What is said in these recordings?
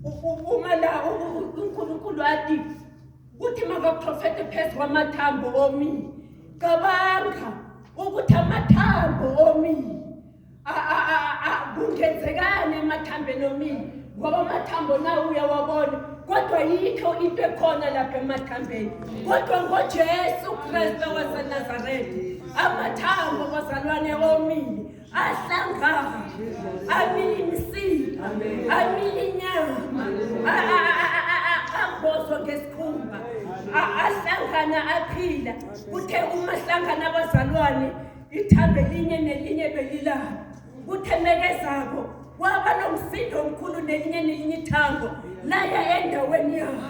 uma la uNkulunkulu athi ukuthi makaprofete phezu kwamathambo omile cabanga ukuthi amathambo omile kungenzekani emathambeni omile ngoba amathambo nawo uyawabona kodwa yikho into ekhona lapha emathambeni kodwa ngoJesu Kristu waseNazaretha amathambo bazalwane omile ahlangana amile imisipha amile inyama ambozwa ngesikhumba ahlangana aphila kuthe uma hlangana abazalwane ithambo elinye nelinye belilapha kuthemekezako kwaba nomsindo omkhulu nelinye ithambo laya endaweni yabo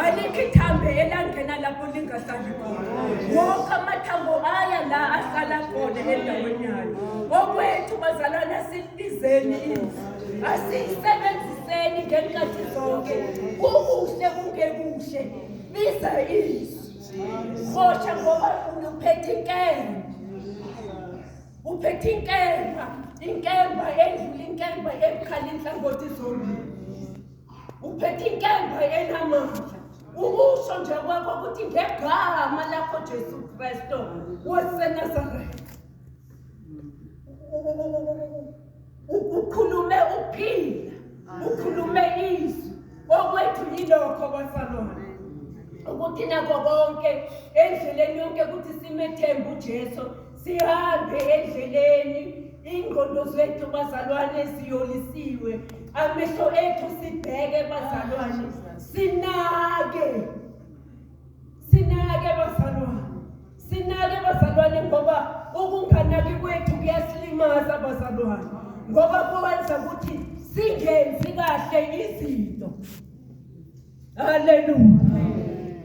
alikho ithambo elangena lapho lingahlali khona wonke amathambo aya la ahlala khona endaweni yayo okwethu bazalwane asibizeni izwi asisebenziseni ngenkathi zonke kukuhle kungekuhle biza izwi hotsha ngoba uphethe inkemba endlula inkemba ebukhala inhlangothi zombili uphethe inkemba enamandla ukusho nje kwakho ukuthi ngegama lakho Jesu Kristu waseNazaretha ukhulume ukuphila ukhulume izwi okwethu yilokho bazalwane ukuthi nakho konke endleleni yonke ukuthi simethembe uJesu sihambe endleleni ingqondo zethu bazalwane ziyolisiwe amehlo ethu sibheke bazalwane sinake bazalwane ngoba ukunganaki kwethu kuyasilimaza bazalwane ngoba kwenza ukuthi singenzi kahle izinto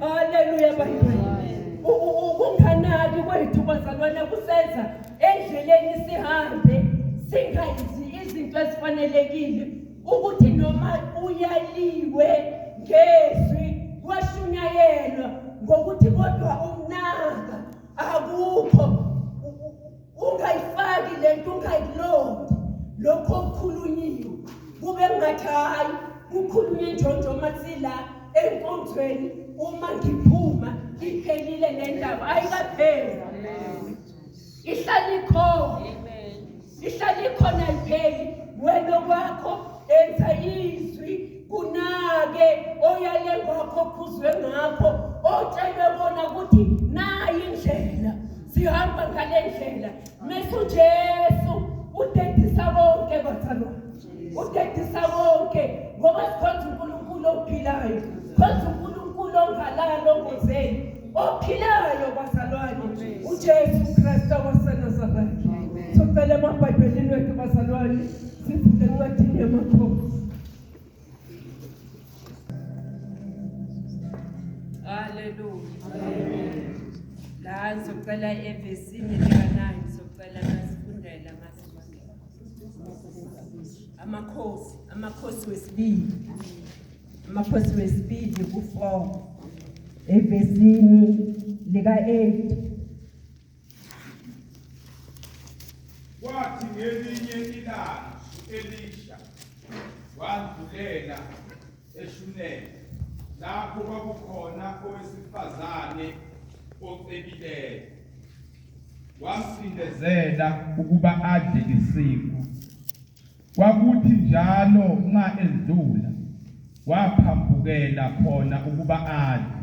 haleluya bazalwane ukunganaki kwethu bazalwane kusenza endleleni sihambe singayenzi izinto ezifanelekile ukuthi noma uyaliwe ngezwi kwashunyayelwa ngokuthi kodwa umnaka akukho ungayifaki lento ungayilongi lokho okukhulunyiwe kube ngathi hayi kukhulunywe njonjoma sila enkonzweni uma ngiphuma iphelile lendaba ayikapheli ihlala ikhona ipheli wena kwakho enza izwi kunake oyale ngakho phuzwe ngakho otshelwe bona ukuthi nayi indlela sihamba ngale ndlela mesu Jesu udedisa bonke bazalwane udedisa bonke ngoba sikhonza uNkulunkulu ophilayo sikhonza uNkulunkulu ongalalo ongozeni ophilayo bazalwane uJesu Kristu waseNazaretha sicela emabhayibhelini wethu bazalwane sifunde encwadini yamakhosi haleluya la ngizocela evesini lika-9 ngizocela nasifundela amakhosi wesibili ku-4 evesini lika-8 kwathi ngelinye ilanga Elisha wadlulela eShunemi lapho kwakukhona owesifazane ocebileyo wamsindezela ukuba adle isinkwa kwakuthi njalo nxa edlula waphambukela khona ukuba adle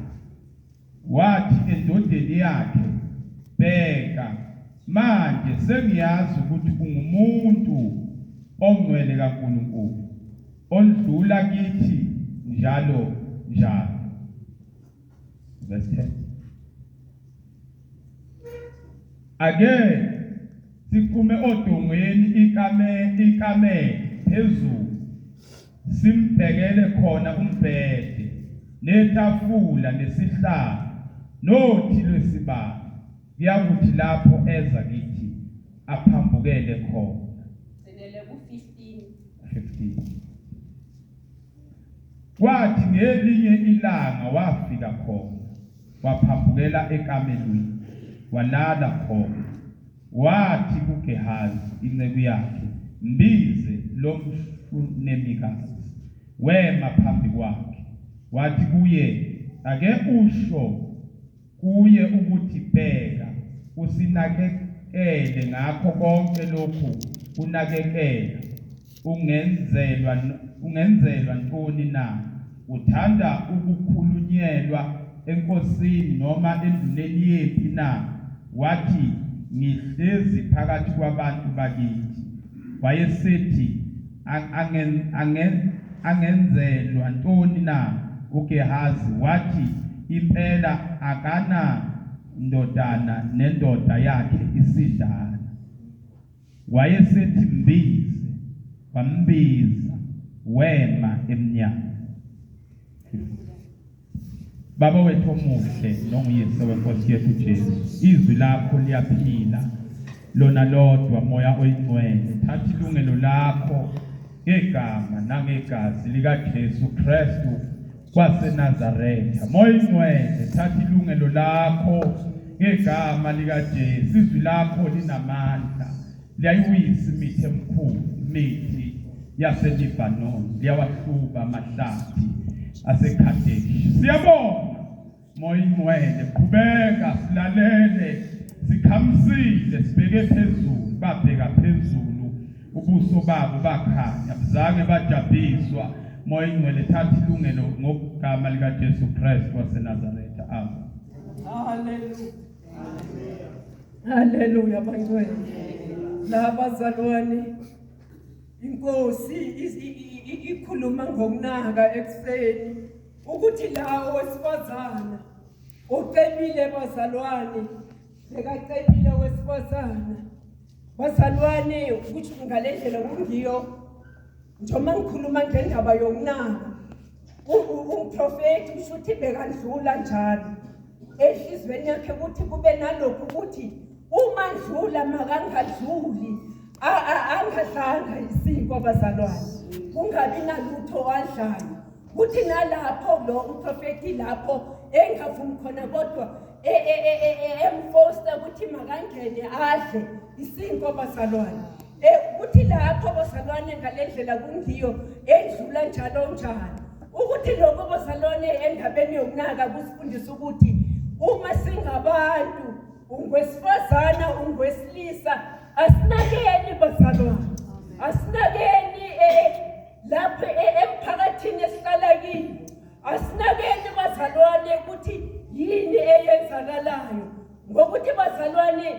wathi endodeni yakhe bheka manje sengiyazi ukuthi ungumuntu ongcwele kaNkulunkulu ondlula kithi njalo verse 10 ake siphume odongweni ikamela phezulu simbhekele khona umbhede netafula nesihlalo nothi lwesibani kuyakuthi lapho eza kithi aphambukele khona senele ku-15 kwathi ngelinye ilanga wafika khona waphambukela ekamelweni walala khona wathi kuGehazi inceku yakhe mbize lo mshunemikazi wema phambi kwakhe wathi kuye, ake usho kuye ukuthi bheka usinakekele ngakho konke lokhu unakekela, ungenzelwa ntoni na? Uthanda ukukhulunyelwa enkosini noma enduneni yephi na? Wathi, ngihlezi phakathi kwabantu bakithi. Wayesethi, angenzelwa ntoni na? uGehazi wathi, impela akana ndodana nendoda yakhe isidlala. Wayesethi mbize, wambiza, wema emnyango. Baba wethu omuhle nonguyise wenkosi yethu Jesu, izwi lakho liyaphila, lona lodwa moya oyingcwele. Thatha ilungelo lakho ngegama nangegazi lika Jesu Kristu waseNazaretha. Moya oyingcwele, thatha ilungelo lakho ngegama lika Jesu. Izwi lakho linamandla, liyayiwisa imithi emkhulu, imithi yaseLibanon, liyawahluba amahlathi aseKhadeshi. Siyabonga moya oyingcwele, qhubeka silalele, sikhamisile, sibheke phezulu. Babheka phezulu, ubuso babo bakhanya, bizange bajabhiswa. Moya oyingcwele, thatha ilungelo ngogama lika Jesu Kristu waseNazaretha. Amen. Hallelujah. Hallelujah bangcwele. Labazalwane, inkosi ikhuluma ngokunaka ekseni ukuthi lawo wesifazana ucebile bazalwane, bekacebile wesifazana. Bazalwane, ukuthi ngalendlela kungiyo njengoba ngikhuluma ngendaba yokunaka, umprofeti usho ukuthi bekandlula njalo ehlizweni yakhe ukuthi kube nalokhu ukuthi uma ndlula makangadluli angadlanga isinko bazalwane, kungabi nalutho adlayo. Kuthi nalapho lo umprofeti lapho engavumi khona kodwa emfosta ukuthi makangene adle isinko bazalwane. Kuthi lapho bazalwane ngalendlela kungiyo endlula njalo njalo. Ukuthi lokho bazalwane endabeni yokunaka kusifundisa ukuthi uma singabantu, ungwesifazana ungwesilisa, asinakeni bazalwane, asinakeni lapho emphakathini esihlala kiyo, asinakeni bazalwane ukuthi yini eyenzakalayo. Ngokuthi bazalwane,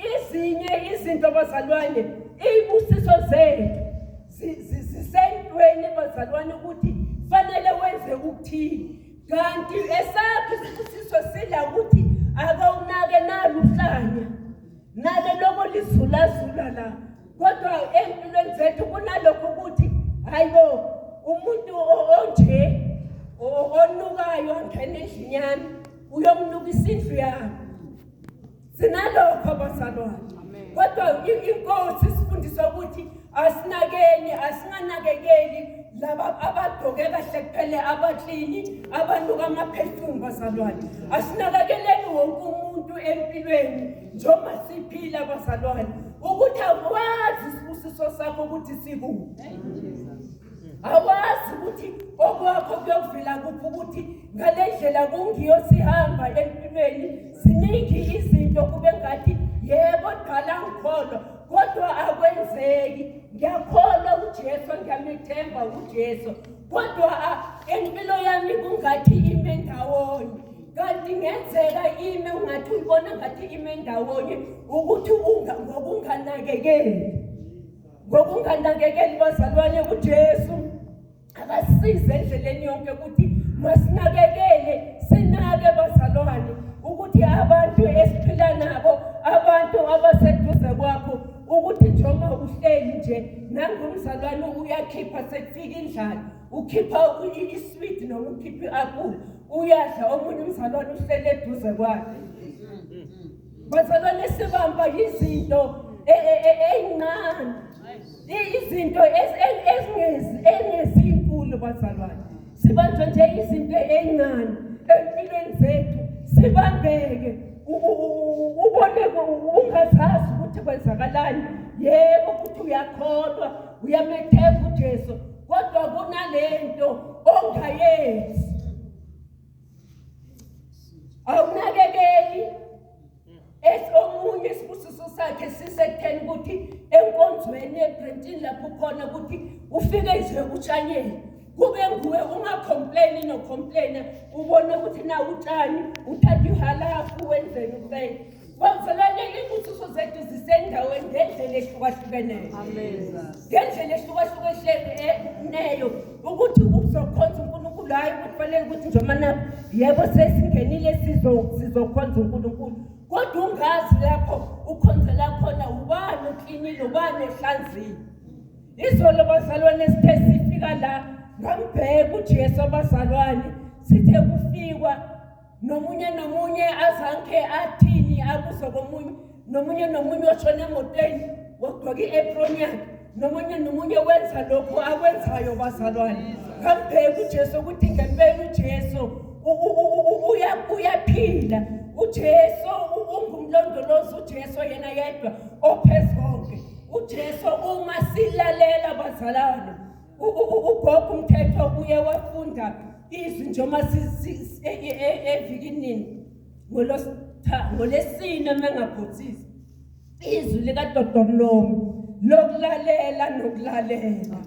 izinye izinto bazalwane, izibusiso zethu zisentweni bazalwane ukuthi fanele wenze ukuthini, kanti esaphi isibusiso sila ukuthi akawunake naluhlanya nalo lokho lizulazula la. Kodwa empilweni zethu kunalokho ukuthi hayibo, umuntu onje onukayo ngene endlini yami uyomnukisa indlu yami. Sinalokho bazalwane. Kodwa inkosi sifundisa ukuthi asinakeni, asinganakekeli laba abagqoke kahle kuphela, abaklini, abanuka ama-perfume bazalwane. Asinakekeleni wonke umuntu empilweni njengoba siphila bazalwane, ukuthi awazi isibusiso sakho ukuthi sikuphi. Awazi ukuthi okwakho kuyovela kuphi, ukuthi ngalendlela kungiyo sihamba empilweni. Ziningi izinto kube ngathi yebo dala ngikholwa kodwa akwenzeki. Ngiyakholwa uJesu, ngiyamethemba uJesu, kodwa empilo yami kungathi ime ndawonye. Kanti ngenzeka ime ungathi uyibona ngathi ime ndawonye, ukuthi ngokunganakekeli bazalwane. uJesu akasize endleleni yonke ukuthi masinakekele, sinake bazalwane, ukuthi abantu esiphila nabo, abantu abaseduze kwakho, ukuthi njengoba uhleli nje nangumzalwane uyakhipha sekufika indlala, ukhipha isweet noma ukhipha i-apple uyadla, omunye umzalwane uhleli eduze kwakhe. Bazalwane, sibamba izinto ezincane, izinto ezinkulu bazalwane. Sibanjwe nje izinto ezincane empilweni zethu, sibambeke. Ubone ungazazi ukuthi kwenzakalani. Yebo ukuthi uyakholwa, uyamethemba uJesu, kodwa kunalento ongayenzi. Awunakekeli omunye isibusiso sakhe sisekutheni ukuthi enkonzweni eBrentini lapho khona ukuthi ufike nje utshanyeni kube nguwe ungacomplaini no-complaina ubone ukuthi na utshani uthatha ihalafu wenzeni ukubeni. Bazalwane, izibusiso zethu zisendaweni ngendlela ehlukahlukeneyo. Ngendlela ehlukahlukeneyo ukuthi uzokhonza uNkulunkulu, hayi ukuthi kufanele ukuthi nje mana yebo sesingenile sizokhonza uNkulunkulu. Kodwa ungazi lapho ukhonzela khona ubani uklinile ubani ehlanzile. Izolo bazalwane sithe sifika la ngambheka uJesu abazalwane sithe kufikwa nomunye azanke athini akuzo komunye nomunye oshona emotweni wagqoka i-apron yakhe nomunye wenza lokho akwenzayo bazalwane. Ngambheka uJesu ukuthi ngempela uJesu uyaphila. uJesu ungumlondolozi, uJesu yena yedwa ophezonke. uJesu uma silalela bazalwane, ugogo umthetho uye wafunda izwi njengoba evikini ngolesine mengaphothisi izwi likaDodonomi lokulalela nokulalela.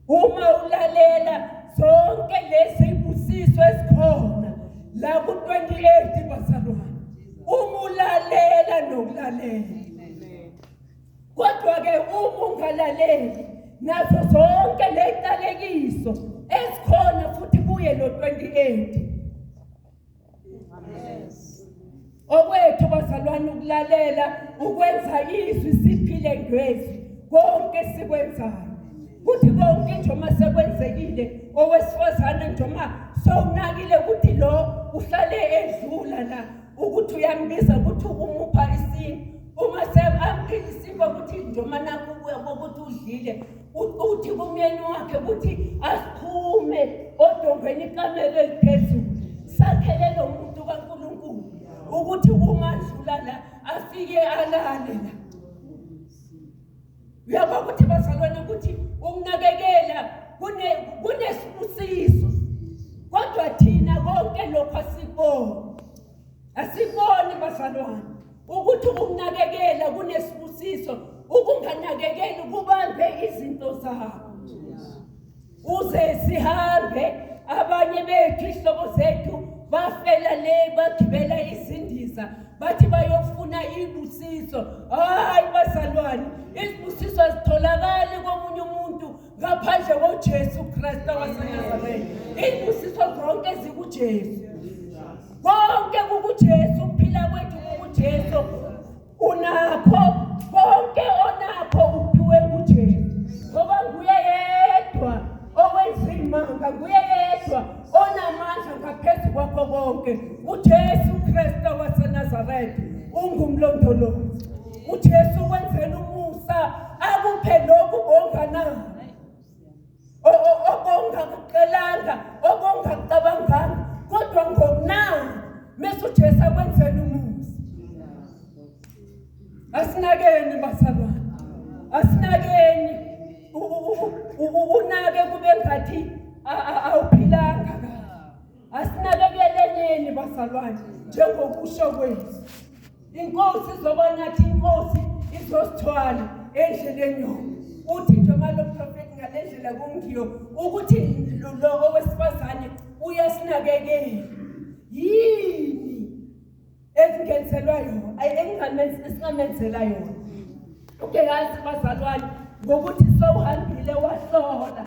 Uma ulalela zonke lezi busiso esikhona la ku-28 bazalwane, uma ulalela nokulalela. Kodwa-ke uma ungalaleli nazo zonke ley'qalekiso esikhona futhi kuye lo-28. Okwethu bazalwane ukulalela ukwenza izwi siphile ngezwi konke sikwenzayo. Kuthi konke njengoba sekwenzekile owesifazane njengoba sowunakile ukuthi lo uhlale edlula la ukuthi uyambiza ukuthi umupha isini. Uma seamphile isiko ukuthi njengoba nakuwe ukuthi udlile uthi kumyeni wakhe ukuthi asiphume odongweni ikamela eliphezulu sakhele lo muntu kaNkulunkulu ukuthi uma adlula la afike alale la. Uyabona ukuthi bazalwane ukuthi ukunakekela kunesibusiso, kodwa thina konke lokho asiboni bazalwane ukuthi ukunakekela kunesibusiso. Ukunganakekeli kubambe izinto zakho uze sihambe. Abanye bethu ihlobo zethu bafela le bagibela izindiza bathi bayofuna ibusiso. Hayi bazalwane, izibusiso azitholakali komunye umuntu ngaphandle koJesu Kristu waseNazaretha. Izibusiso zonke zikuJesu, konke kukuJesu, ukuphila kwethu kukuJesu. Unakho konke onakho uphiwe kuJesu, ngoba nguye yedwa owenza imanga, nguye yedwa onamandla ngaphezu kwakho konke. uJesu Kristu waseNazaretha ungumlondolozi. uJesu wenzela umusa akuphe lokhu onganayo, okungakucelanga, okungakucabanganga, kodwa ngokunaka mase uJesu akwenzela umusa. Asinakeni bazalwane, asinakeni unake kube ngathi awuphilanga kahle. Asinakekeleni bazalwane njengokusho kwethu. Inkosi izoba nathi, inkosi izosithwala endleleni yonke. Uthi njengoba lo prophet ngalendlela kungiyo ukuthi lo wesifazane uyasinakekela. Yini ezingenzelwa yona esingamenzela yona? Uyazi bazalwane ngokuthi sowuhambile wahlola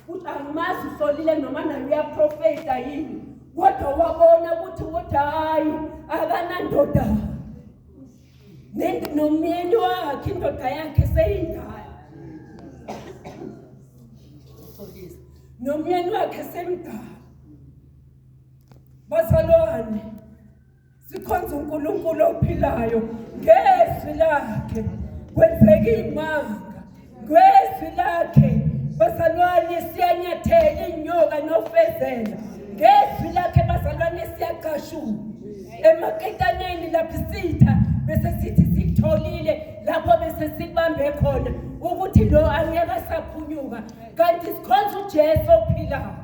ukuthi angimazi uhlolile noma naye uyaprofeta yini, kodwa wabona ukuthi hayi akanandoda nomyeni wakhe, indoda yakhe seyindala, nomyeni wakhe semdala. Bazalwane, sikhonza uNkulunkulu ophilayo ngezwi lakhe kwenzeka imanga, ngezwi lakhe bazalwane siyanyathela inyoka nofezela, ngezwi lakhe bazalwane siyaqashula emaketaneni lapho sitha bese sithi sikutholile lapho bese sikubambe khona ukuthi lo angeke asaphunyuka kanti sikhonza uJesu ophilayo.